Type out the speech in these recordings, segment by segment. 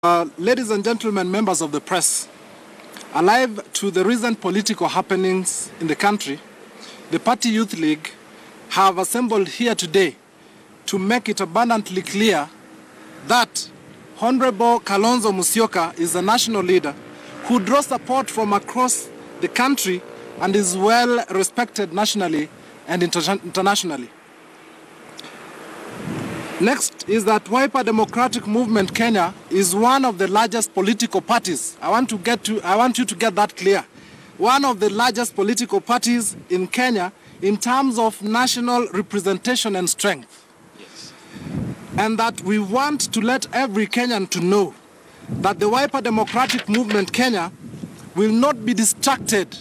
Ladies and gentlemen, members of the press, alive to the recent political happenings in the country, the Party Youth League have assembled here today to make it abundantly clear that Honorable Kalonzo Musyoka is a national leader who draws support from across the country and is well respected nationally and internationally. Next is that Wiper Democratic Movement Kenya is one of the largest political parties. I want you to get that clear. One of the largest political parties in Kenya in terms of national representation and strength. Yes. And that we want to let every Kenyan to know that the Wiper Democratic Movement Kenya will not be distracted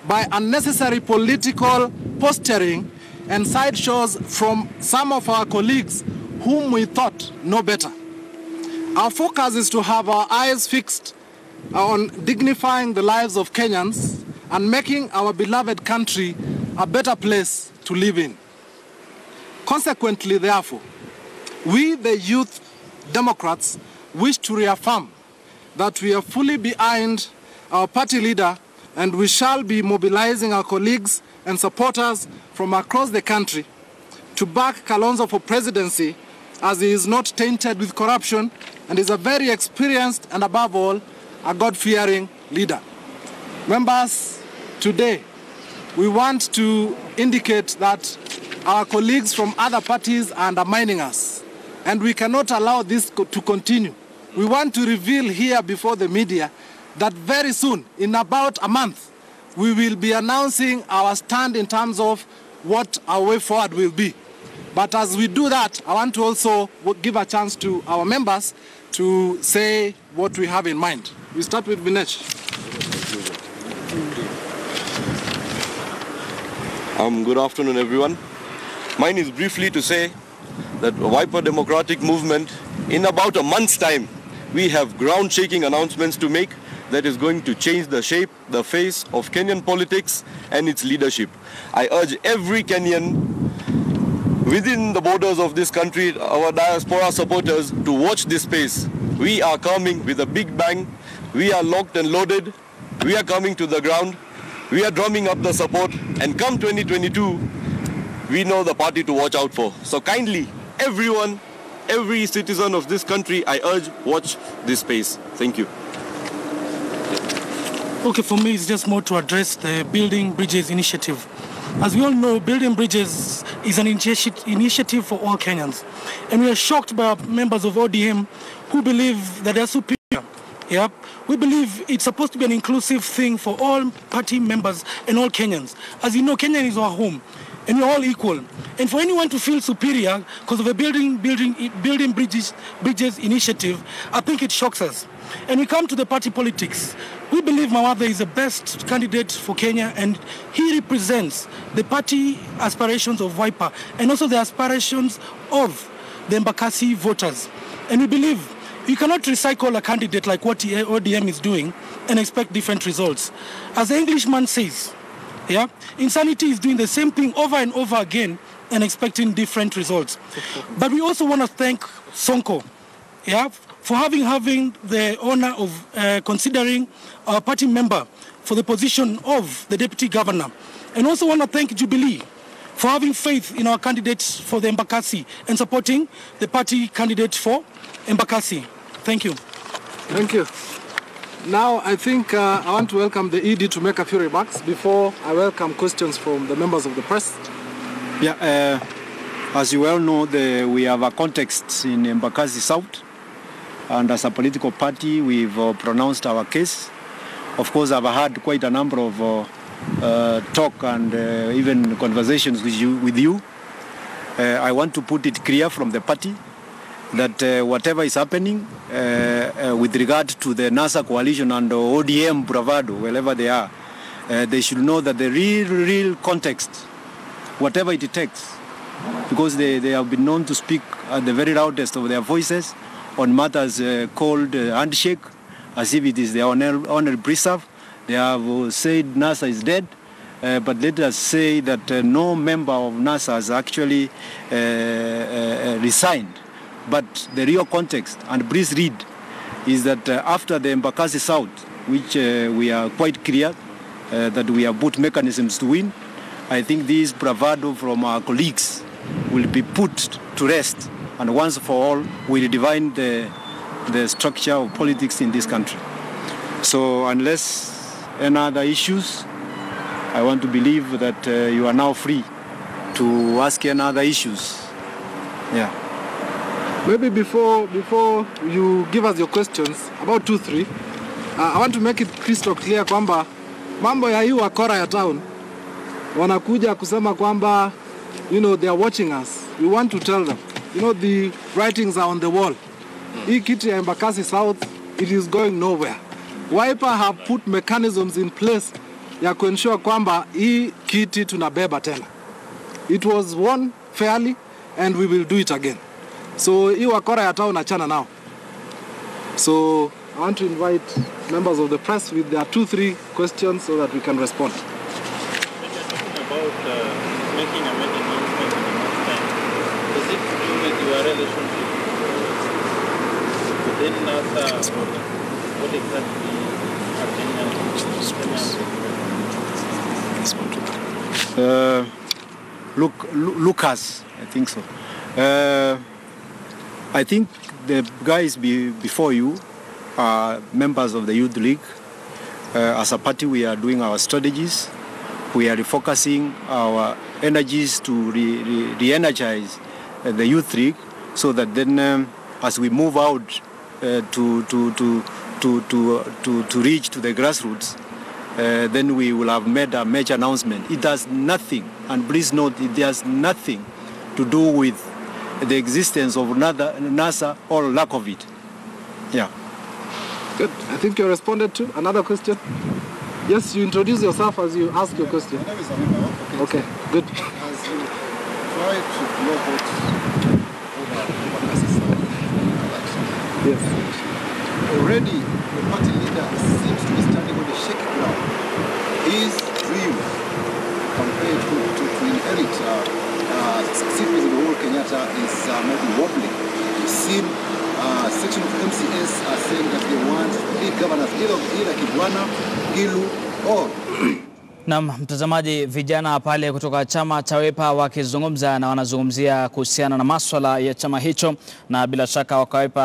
by unnecessary political posturing and sideshows from some of our colleagues whom we thought know better. Our focus is to have our eyes fixed on dignifying the lives of Kenyans and making our beloved country a better place to live in. Consequently, therefore, we, the Youth Democrats, wish to reaffirm that we are fully behind our party leader and we shall be mobilizing our colleagues and supporters from across the country to back Kalonzo for presidency, as he is not tainted with corruption and is a very experienced and above all, a God-fearing leader. Members, today we want to indicate that our colleagues from other parties are undermining us and we cannot allow this to continue. We want to reveal here before the media that very soon, in about a month, we will be announcing our stand in terms of what our way forward will be. But as we do that, I want to also give a chance to our members to say what we have in mind. We start with Vinesh. Good afternoon, everyone. Mine is briefly to say that Wiper Democratic Movement, in about a month's time, we have ground-shaking announcements to make that is going to change the shape, the face of Kenyan politics and its leadership. I urge every Kenyan within the borders of this country, our diaspora supporters, to watch this space. We are coming with a big bang. We are locked and loaded. We are coming to the ground. We are drumming up the support. And come 2022, we know the party to watch out for. So kindly, everyone, every citizen of this country, I urge, watch this space. Thank you. Okay, for me, it's just more to address the Building Bridges initiative. As we all know, Building Bridges is an initiative for all Kenyans. And we are shocked by our members of ODM who believe that they are superior. Yep. We believe it's supposed to be an inclusive thing for all party members and all Kenyans. As you know, Kenya is our home and we're all equal. And for anyone to feel superior because of a Building Bridges initiative, I think it shocks us. And we come to the party politics. We believe Mawatha is the best candidate for Kenya and he represents the party aspirations of Wiper and also the aspirations of the Embakasi voters. And we believe you cannot recycle a candidate like what ODM is doing and expect different results. As the Englishman says, yeah, insanity is doing the same thing over and over again and expecting different results. But we also want to thank Sonko, yeah, for having the honor of considering our party member for the position of the deputy governor. And also want to thank Jubilee for having faith in our candidates for the Embakasi and supporting the party candidate for Embakasi. Thank you. Thank you. Now I think I want to welcome the ED to make a few remarks before I welcome questions from the members of the press. Yeah, as you well know, we have a context in Embakasi South. And as a political party, we've pronounced our case. Of course, I've had quite a number of talk and even conversations with you. I want to put it clear from the party that whatever is happening with regard to the NASA coalition and the ODM bravado, wherever they are, they should know that the real context, whatever it takes, because they have been known to speak at the very loudest of their voices on matters called handshake, as if it is their honor preserve. They have said NASA is dead, but let us say that no member of NASA has actually resigned. But the real context, and please read is that after the Embakasi South, which we are quite clear that we have put mechanisms to win, I think this bravado from our colleagues will be put to rest, and once for all will define the structure of politics in this country. So unless any other issues, I want to believe that you are now free to ask any other issues. Yeah. Maybe before you give us your questions, about 2-3, I want to make it crystal clear kwamba mambo ya hii wakora ya town wanakuja kusema kwamba, you know, they are watching us. We want to tell them, you know, the writings are on the wall. Hii kiti ya Embakasi South, it is going nowhere. Wiper have put mechanisms in place ya kuensure kwamba hii kiti tunabeba tena. It was won fairly and we will do it again. So hii wakora ya town achana now. So I want to invite members of the press with their 2-3 questions so that we can respond. When you're talking about making a major announcement in a month's time, does it do with your relationship within NASA, or what exactly Lucas, I think so. I think the guys before you are members of the Youth League. As a party, we are doing our strategies. We are refocusing our energies to re-energize the Youth League, so that then, as we move out to reach to the grassroots, then we will have made a major announcement. It does nothing, and please note, it has nothing to do with the existence of NASA or lack of it. Yeah. Good. I think you responded to another question. Yes, you introduce yourself as you ask your question. My name is Amima. Okay, good. As you try to blow votes over Mombasa South election, Yes. already the party leader seems to be standing on the shaky ground. His dream compared to inherit secretaries of the world Kenyatta is maybe wobbling. We've seen section of MCS are saying that they want 3 governors, either Kibwana, Gilu, or Na mtazamaji, vijana pale kutoka chama cha Wiper wakizungumza na wanazungumzia kuhusiana na masuala ya chama hicho, na bila shaka wakawipa